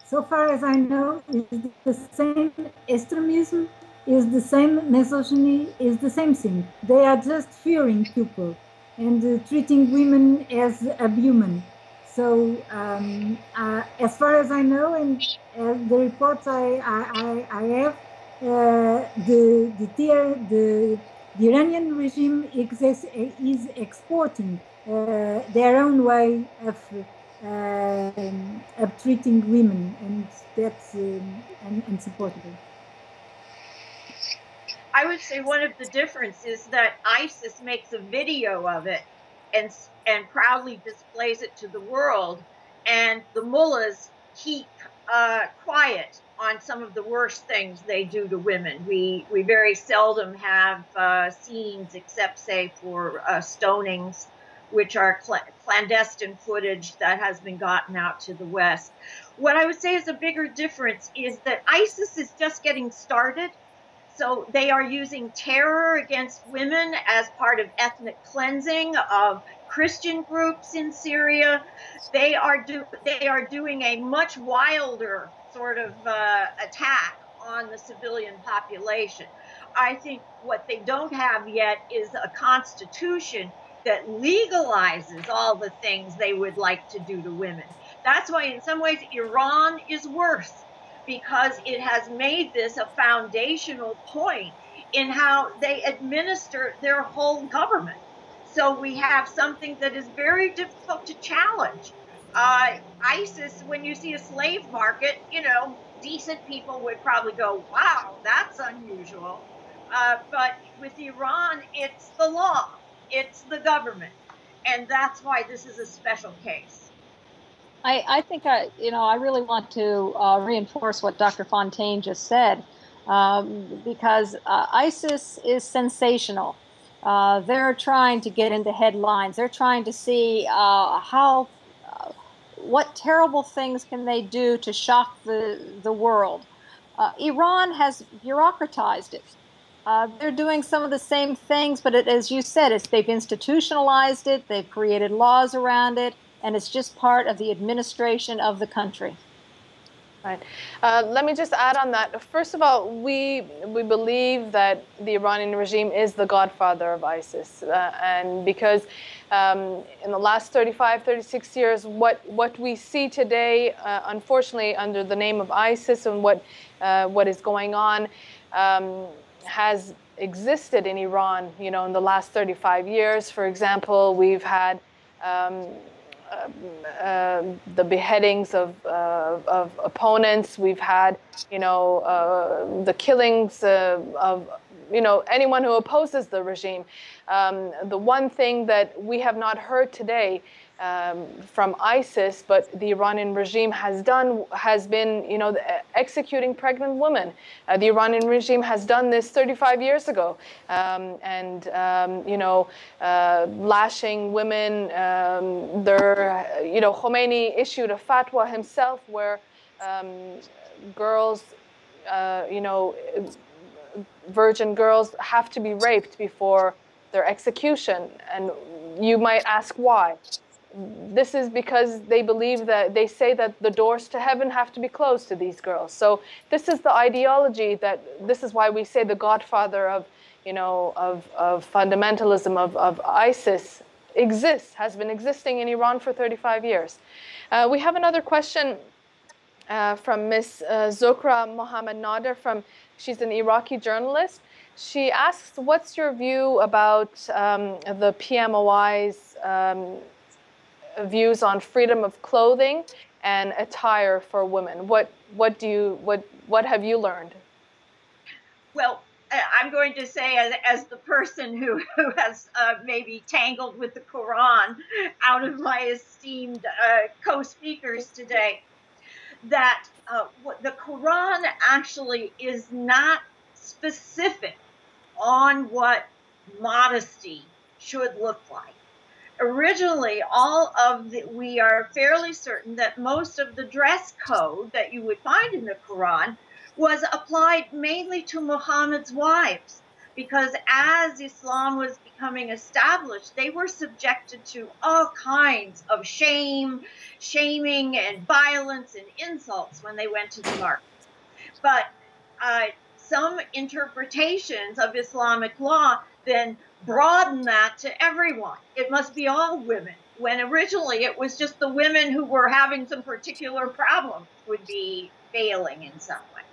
So far as I know, it's the same extremism, is the same misogyny, is the same thing. They are just fearing people and treating women as a human. So as far as I know, and the reports I have, the Iranian regime is exporting their own way of treating women, and that's unsupportable. I would say one of the differences is that ISIS makes a video of it and proudly displays it to the world, and the mullahs keep quiet on some of the worst things they do to women. We very seldom have scenes, except say for stonings, which are clandestine footage that has been gotten out to the West. What I would say is a bigger difference is that ISIS is just getting started. So they are using terror against women as part of ethnic cleansing of Christian groups in Syria. They are doing a much wilder sort of attack on the civilian population. I think what they don't have yet is a constitution that legalizes all the things they would like to do to women. That's why in some ways Iran is worse, because it has made this a foundational point in how they administer their whole government. So we have something that is very difficult to challenge. ISIS, when you see a slave market, decent people would probably go, wow, that's unusual. But with Iran, it's the law, it's the government. And that's why this is a special case. I think I really want to reinforce what Dr. Fontaine just said, because ISIS is sensational. They're trying to get into headlines. They're trying to see what terrible things can they do to shock the world. Iran has bureaucratized it. They're doing some of the same things, but as you said, they've institutionalized it. They've created laws around it. And it's just part of the administration of the country. Right. Let me just add on that. First of all, we believe that the Iranian regime is the godfather of ISIS. And because in the last 35, 36 years, what we see today, unfortunately, under the name of ISIS and what is going on has existed in Iran, in the last 35 years. For example, we've had the beheadings of opponents. We've had, the killings of anyone who opposes the regime. The one thing that we have not heard today from ISIS, but the Iranian regime has been, executing pregnant women. The Iranian regime has done this 35 years ago, lashing women. Khomeini issued a fatwa himself where girls, virgin girls have to be raped before their execution. And you might ask why. This is because they say that the doors to heaven have to be closed to these girls. So this is the ideology this is why we say the godfather of fundamentalism of ISIS has been existing in Iran for 35 years. We have another question from Ms. Zokra Mohammed Nader she's an Iraqi journalist. She asks, what's your view about the PMOI's views on freedom of clothing and attire for women? What have you learned? Well, I'm going to say, as the person who has maybe tangled with the Quran out of my esteemed co-speakers today, that the Quran actually is not specific on what modesty should look like. Originally, we are fairly certain that most of the dress code that you would find in the Quran was applied mainly to Muhammad's wives, because as Islam was becoming established, they were subjected to all kinds of shaming and violence and insults when they went to the market. But some interpretations of Islamic law then broaden that to everyone. It must be all women, when originally it was just the women who were having some particular problems would be failing in some way.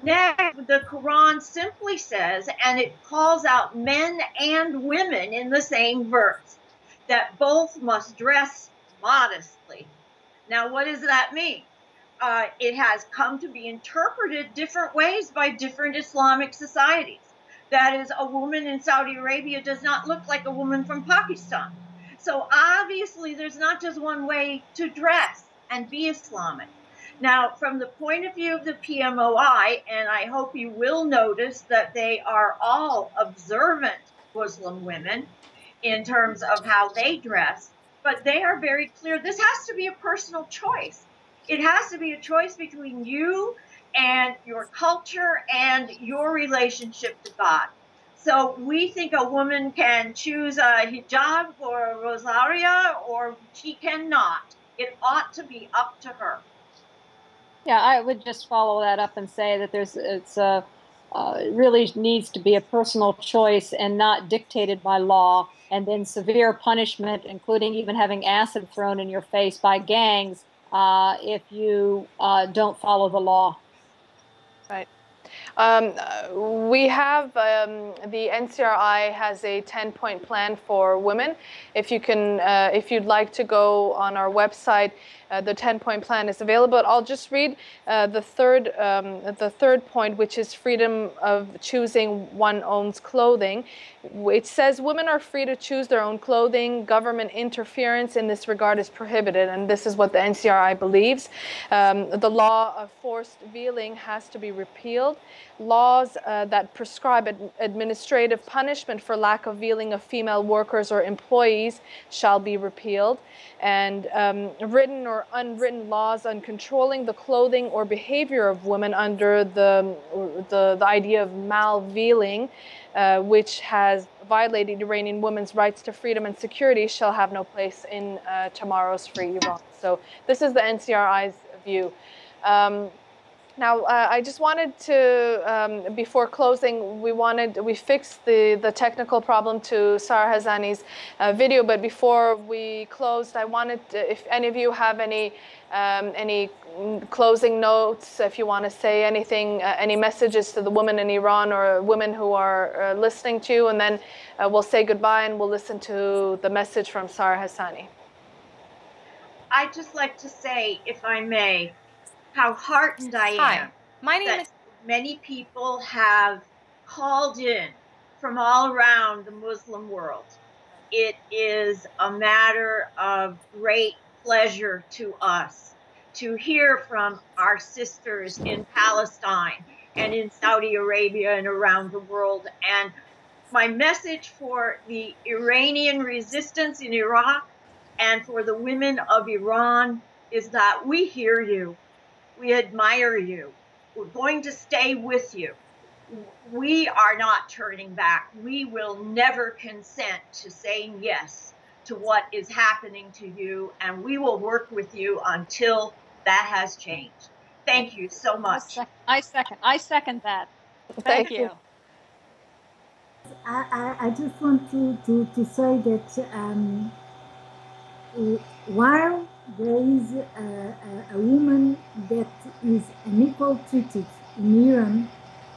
Next, the Quran simply says, and it calls out men and women in the same verse, that both must dress modestly. Now, what does that mean? It has come to be interpreted different ways by different Islamic societies. That is, a woman in Saudi Arabia does not look like a woman from Pakistan. So obviously there's not just one way to dress and be Islamic. Now, from the point of view of the PMOI, and I hope you will notice that they are all observant Muslim women in terms of how they dress, but they are very clear. This has to be a personal choice. It has to be a choice between you and your culture and your relationship to God. So we think a woman can choose a hijab or a rosaria, or she cannot. It ought to be up to her. Yeah, I would just follow that up and say that it really needs to be a personal choice and not dictated by law, and then severe punishment, including even having acid thrown in your face by gangs if you don't follow the law. Right. We have the NCRI has a 10-point plan for women. If you'd like to go on our website, the 10-point plan is available. I'll just read the third point, which is freedom of choosing one's own clothing. It says women are free to choose their own clothing. Government interference in this regard is prohibited, and this is what the NCRI believes. The law of forced veiling has to be repealed. Laws that prescribe administrative punishment for lack of veiling of female workers or employees shall be repealed. And written or unwritten laws on controlling the clothing or behavior of women under the idea of malveiling, which has violated Iranian women's rights to freedom and security, shall have no place in tomorrow's free Iran. So this is the NCRI's view. Now, I just wanted to, before closing, we fixed the technical problem to Sarah Hazani's video, but before we closed, I wanted to, if any of you have any closing notes, if you want to say anything, any messages to the women in Iran or women who are listening to you, and then we'll say goodbye and we'll listen to the message from Sarah Hazani. I'd just like to say, if I may, how heartened I am. Hi, my name is... Many people have called in from all around the Muslim world. It is a matter of great pleasure to us to hear from our sisters in Palestine and in Saudi Arabia and around the world. And my message for the Iranian resistance in Iraq and for the women of Iran is that we hear you. We admire you. We're going to stay with you. We are not turning back. We will never consent to saying yes to what is happening to you, and we will work with you until that has changed. Thank you so much. I second that. Thank you. I just want to say that while there is a woman that is unequal treated in Iran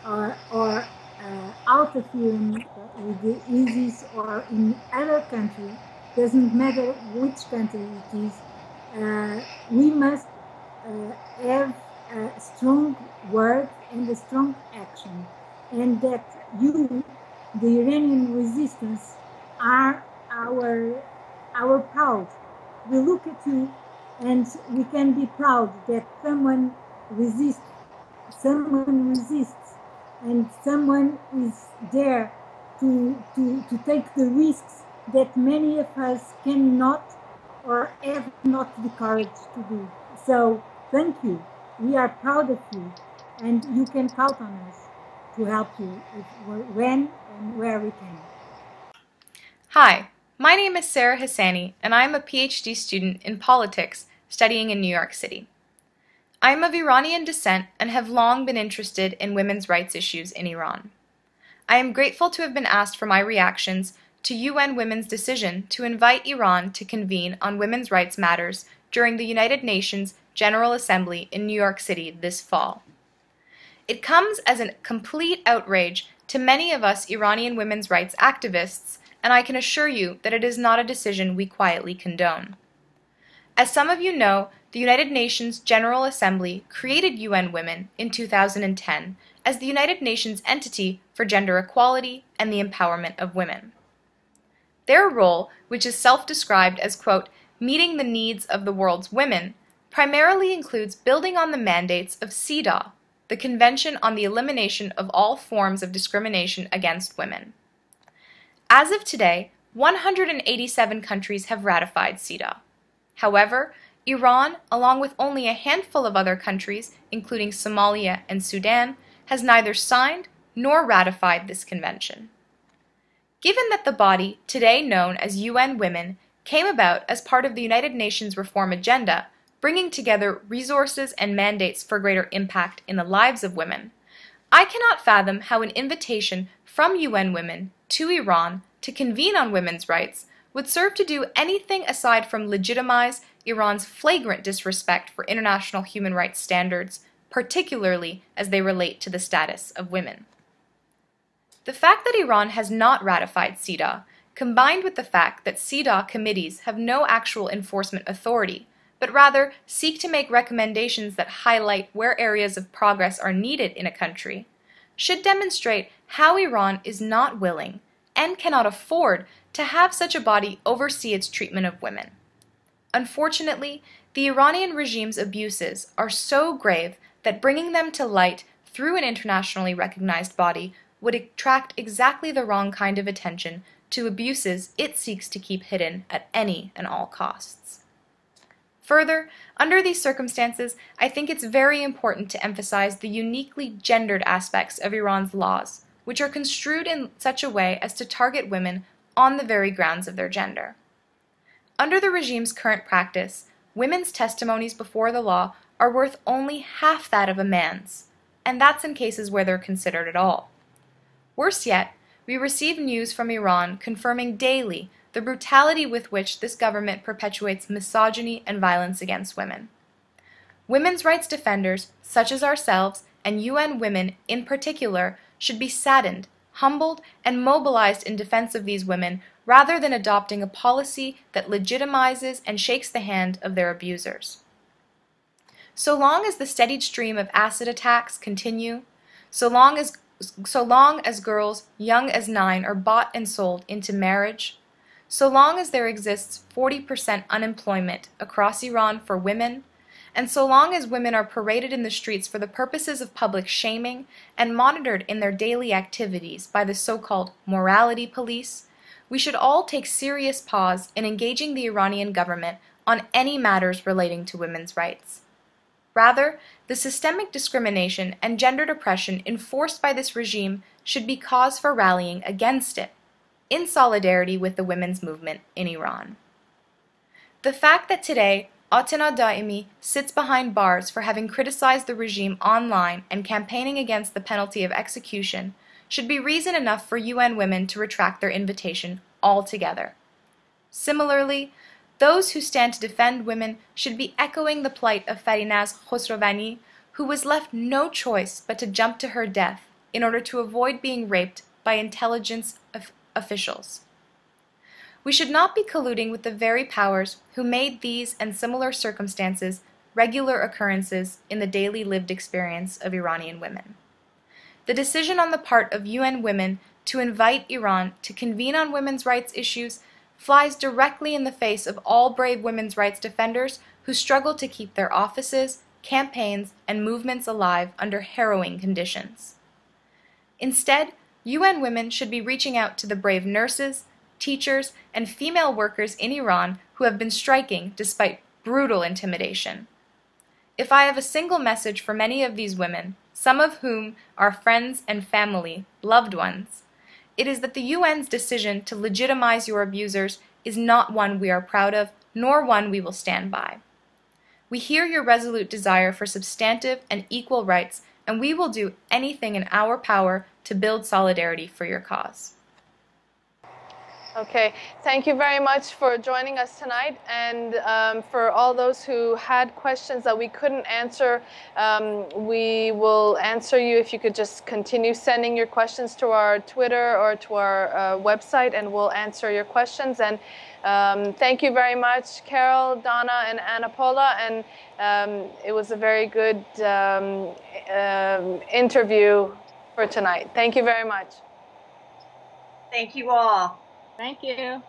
or out of Iran with the ISIS or in other country, doesn't matter which country it is, we must have a strong word and a strong action. And that you, the Iranian resistance, are our proud. We look at you and we can be proud that someone resists, and someone is there to take the risks that many of us cannot or have not the courage to do. So thank you. We are proud of you, and you can count on us to help you when and where we can. Hi, my name is Sarah Hassani, and I am a PhD student in politics studying in New York City. I am of Iranian descent and have long been interested in women's rights issues in Iran. I am grateful to have been asked for my reactions to UN Women's decision to invite Iran to convene on women's rights matters during the United Nations General Assembly in New York City this fall. It comes as a complete outrage to many of us Iranian women's rights activists, and I can assure you that it is not a decision we quietly condone. As some of you know, the United Nations General Assembly created UN Women in 2010 as the United Nations entity for gender equality and the empowerment of women. Their role, which is self-described as, quote, meeting the needs of the world's women, primarily includes building on the mandates of CEDAW, the Convention on the Elimination of All Forms of Discrimination Against Women. As of today, 187 countries have ratified CEDAW. However, Iran, along with only a handful of other countries, including Somalia and Sudan, has neither signed nor ratified this convention. Given that the body, today known as UN Women, came about as part of the United Nations reform agenda, bringing together resources and mandates for greater impact in the lives of women, I cannot fathom how an invitation from UN Women to Iran to convene on women's rights would serve to do anything aside from legitimize Iran's flagrant disrespect for international human rights standards, particularly as they relate to the status of women. The fact that Iran has not ratified CEDAW, combined with the fact that CEDAW committees have no actual enforcement authority, but rather seek to make recommendations that highlight where areas of progress are needed in a country, should demonstrate how Iran is not willing and cannot afford to have such a body oversee its treatment of women. Unfortunately, the Iranian regime's abuses are so grave that bringing them to light through an internationally recognized body would attract exactly the wrong kind of attention to abuses it seeks to keep hidden at any and all costs. Further, under these circumstances, I think it's very important to emphasize the uniquely gendered aspects of Iran's laws, which are construed in such a way as to target women on the very grounds of their gender. Under the regime's current practice, women's testimonies before the law are worth only half that of a man's, and that's in cases where they're considered at all. Worse yet, we receive news from Iran confirming daily the brutality with which this government perpetuates misogyny and violence against women. Women's rights defenders, such as ourselves, and UN Women in particular, should be saddened, humbled, and mobilized in defense of these women rather than adopting a policy that legitimizes and shakes the hand of their abusers. So long as the steadied stream of acid attacks continue, so long as girls young as 9 are bought and sold into marriage, so long as there exists 40% unemployment across Iran for women, and so long as women are paraded in the streets for the purposes of public shaming and monitored in their daily activities by the so-called morality police, we should all take serious pause in engaging the Iranian government on any matters relating to women's rights. Rather, the systemic discrimination and gendered oppression enforced by this regime should be cause for rallying against it, in solidarity with the women's movement in Iran. The fact that today Atena Daimi sits behind bars for having criticized the regime online and campaigning against the penalty of execution should be reason enough for UN Women to retract their invitation altogether. Similarly, those who stand to defend women should be echoing the plight of Farinaz Khosrovani, who was left no choice but to jump to her death in order to avoid being raped by intelligence officials. We should not be colluding with the very powers who made these and similar circumstances regular occurrences in the daily lived experience of Iranian women. the decision on the part of UN Women to invite Iran to convene on women's rights issues flies directly in the face of all brave women's rights defenders who struggle to keep their offices, campaigns, and movements alive under harrowing conditions. Instead, UN Women should be reaching out to the brave nurses, teachers, and female workers in Iran who have been striking despite brutal intimidation. If I have a single message for many of these women, some of whom are friends and family, loved ones, it is that the UN's decision to legitimize your abusers is not one we are proud of, nor one we will stand by. We hear your resolute desire for substantive and equal rights, and we will do anything in our power to build solidarity for your cause. Okay, thank you very much for joining us tonight, and for all those who had questions that we couldn't answer, we will answer you if you could just continue sending your questions to our Twitter or to our website, and we'll answer your questions. And thank you very much, Carol, Donna, and Anna Paula, and it was a very good interview for tonight. Thank you very much. Thank you all. Thank you.